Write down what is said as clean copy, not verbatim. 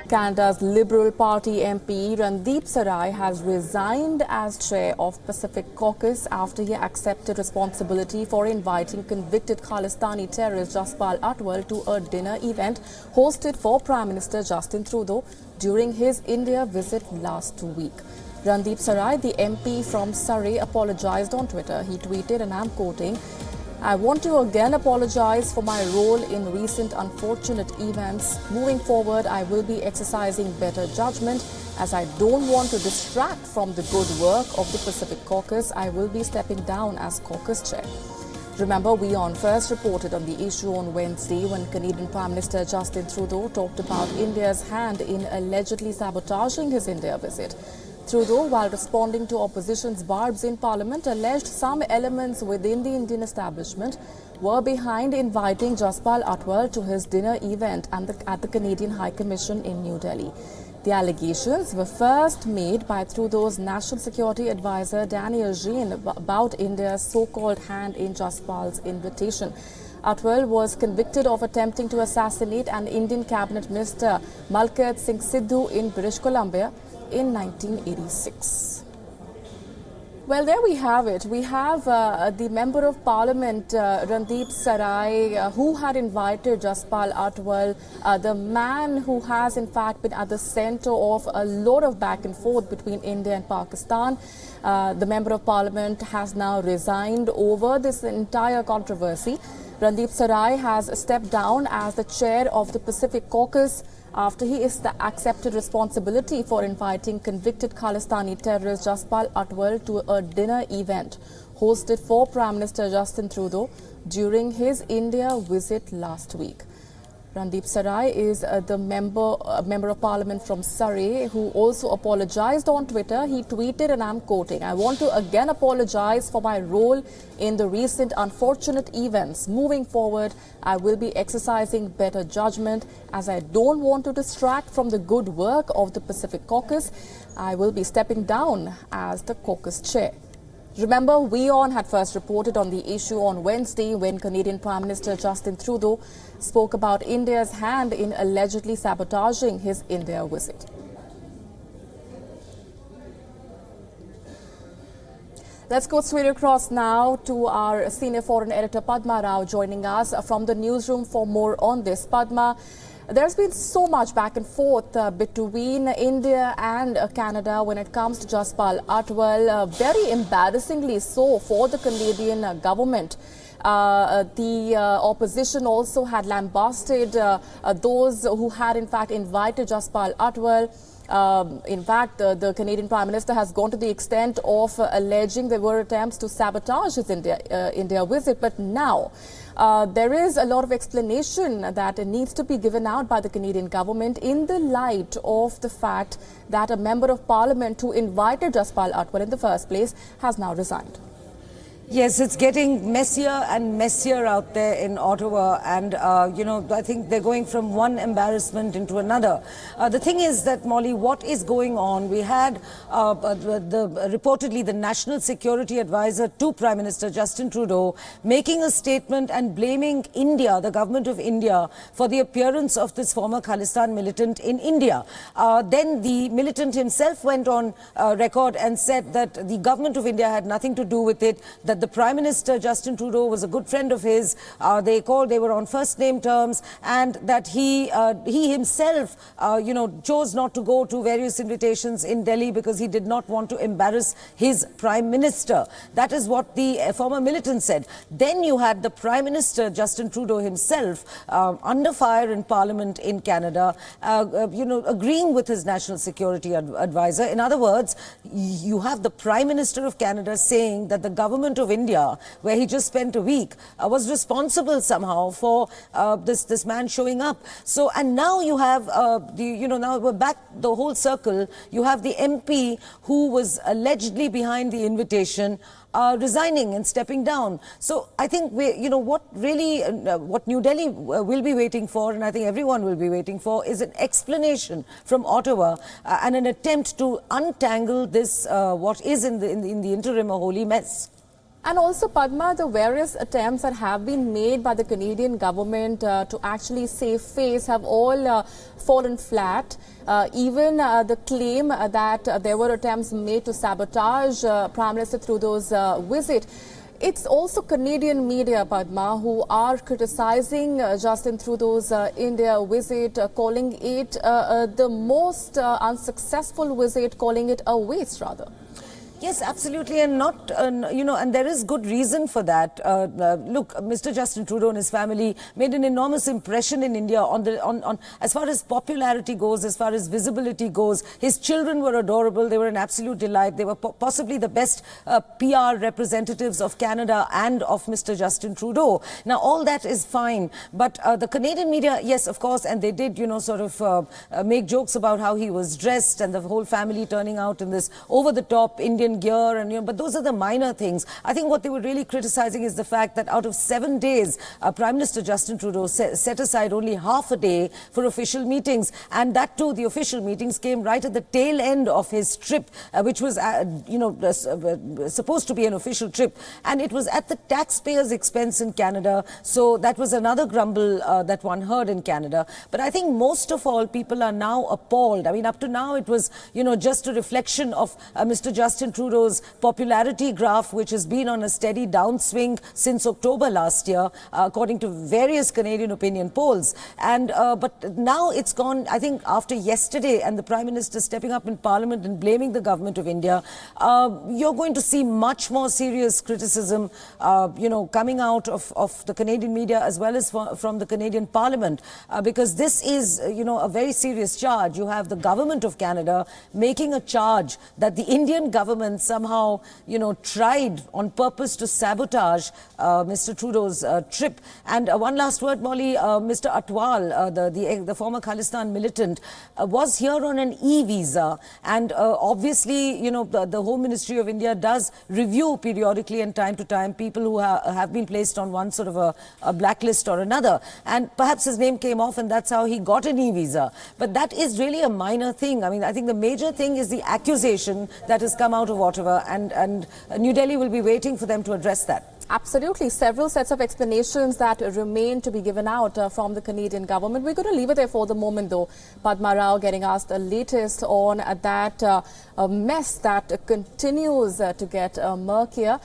Canada's Liberal Party MP Randeep Sarai has resigned as chair of Pacific Caucus after he accepted responsibility for inviting convicted Khalistani terrorist Jaspal Atwal to a dinner event hosted for Prime Minister Justin Trudeau during his India visit last week. Randeep Sarai, the MP from Surrey, apologized on Twitter. He tweeted, and I'm quoting, "I want to again apologize for my role in recent unfortunate events. Moving forward, I will be exercising better judgment. As I don't want to distract from the good work of the Pacific Caucus, I will be stepping down as caucus chair." Remember, WION first reported on the issue on Wednesday when Canadian Prime Minister Justin Trudeau talked about India's hand in allegedly sabotaging his India visit. Trudeau, while responding to opposition's barbs in Parliament, alleged some elements within the Indian establishment were behind inviting Jaspal Atwal to his dinner event at the Canadian High Commission in New Delhi. The allegations were first made by Trudeau's National Security Advisor Daniel Jean about India's so-called hand in Jaspal's invitation. Atwal was convicted of attempting to assassinate an Indian cabinet minister, Malkad Singh Sidhu, in British Columbia in 1986. Well, there we have it. We have the Member of Parliament, Randeep Sarai, who had invited Jaspal Atwal, the man who has in fact been at the center of a lot of back and forth between India and Pakistan. The Member of Parliament has now resigned over this entire controversy. Randeep Sarai has stepped down as the chair of the Pacific Caucus after he accepted responsibility for inviting convicted Khalistani terrorist Jaspal Atwal to a dinner event hosted for Prime Minister Justin Trudeau during his India visit last week. Randeep Sarai is the member of Parliament from Surrey who also apologized on Twitter. He tweeted, and I'm quoting, "I want to again apologize for my role in the recent unfortunate events. Moving forward, I will be exercising better judgment. As I don't want to distract from the good work of the Pacific Caucus, I will be stepping down as the caucus chair." Remember, WION had first reported on the issue on Wednesday when Canadian Prime Minister Justin Trudeau spoke about India's hand in allegedly sabotaging his India visit. Let's go straight across now to our senior foreign editor Padma Rao joining us from the newsroom for more on this. Padma, there's been so much back and forth between India and Canada when it comes to Jaspal Atwal, very embarrassingly so for the Canadian government. The opposition also had lambasted those who had in fact invited Jaspal Atwal. In fact, the Canadian Prime Minister has gone to the extent of alleging there were attempts to sabotage his India visit. But now there is a lot of explanation that needs to be given out by the Canadian government in the light of the fact that a member of Parliament who invited Jaspal Atwal in the first place has now resigned. Yes, it's getting messier and messier out there in Ottawa, and I think they're going from one embarrassment into another. The thing is that, Molly, what is going on? We had reportedly the National Security Advisor to Prime Minister Justin Trudeau making a statement and blaming India, the government of India, for the appearance of this former Khalistan militant in India. Then the militant himself went on record and said that the government of India had nothing to do with it, that the Prime Minister Justin Trudeau was a good friend of his. They were on first name terms, and that he himself chose not to go to various invitations in Delhi because he did not want to embarrass his Prime Minister. That is what the former militant said. Then you had the Prime Minister Justin Trudeau himself under fire in Parliament in Canada, agreeing with his National Security Advisor. In other words, you have the Prime Minister of Canada saying that the government of India, where he just spent a week, was responsible somehow for this man showing up. So, and now you have now we're back the whole circle. You have the MP who was allegedly behind the invitation resigning and stepping down. So I think what New Delhi will be waiting for, and I think everyone will be waiting for, is an explanation from Ottawa and an attempt to untangle this what is in the interim a holy mess. And also, Padma, the various attempts that have been made by the Canadian government to actually save face have all fallen flat. Even the claim that there were attempts made to sabotage Prime Minister Trudeau's visit. It's also Canadian media, Padma, who are criticizing Justin Trudeau's India visit, calling it the most unsuccessful visit, calling it a waste, rather. Yes, absolutely, and not, and there is good reason for that. Look, Mr. Justin Trudeau and his family made an enormous impression in India on as far as popularity goes, as far as visibility goes. His children were adorable. They were an absolute delight. They were possibly the best PR representatives of Canada and of Mr. Justin Trudeau. Now, all that is fine, but the Canadian media, yes, of course, and they did, sort of make jokes about how he was dressed and the whole family turning out in this over-the-top Indian gear, and but those are the minor things. I think what they were really criticizing is the fact that out of 7 days, Prime Minister Justin Trudeau set aside only half a day for official meetings, and that too, the official meetings came right at the tail end of his trip, which was, supposed to be an official trip, and it was at the taxpayers' expense in Canada. So that was another grumble that one heard in Canada. But I think most of all, people are now appalled. I mean, up to now, it was, just a reflection of Mr. Justin Trudeau's popularity graph, which has been on a steady downswing since October last year, according to various Canadian opinion polls. And but now it's gone, I think, after yesterday and the Prime Minister stepping up in Parliament and blaming the government of India, you're going to see much more serious criticism, coming out of the Canadian media as well as from the Canadian Parliament, because this is, a very serious charge. You have the government of Canada making a charge that the Indian government somehow, tried on purpose to sabotage Mr. Trudeau's trip. And one last word, Molly, Mr. Atwal, the former Khalistan militant, was here on an e-visa. And obviously, the Home Ministry of India does review periodically and time to time people who have been placed on one sort of a blacklist or another. And perhaps his name came off and that's how he got an e-visa. But that is really a minor thing. I mean, I think the major thing is the accusation that has come out of Ottawa, and New Delhi will be waiting for them to address that. Absolutely. Several sets of explanations that remain to be given out from the Canadian government. We're going to leave it there for the moment, though. Padma Rao getting asked the latest on that mess that continues to get murkier.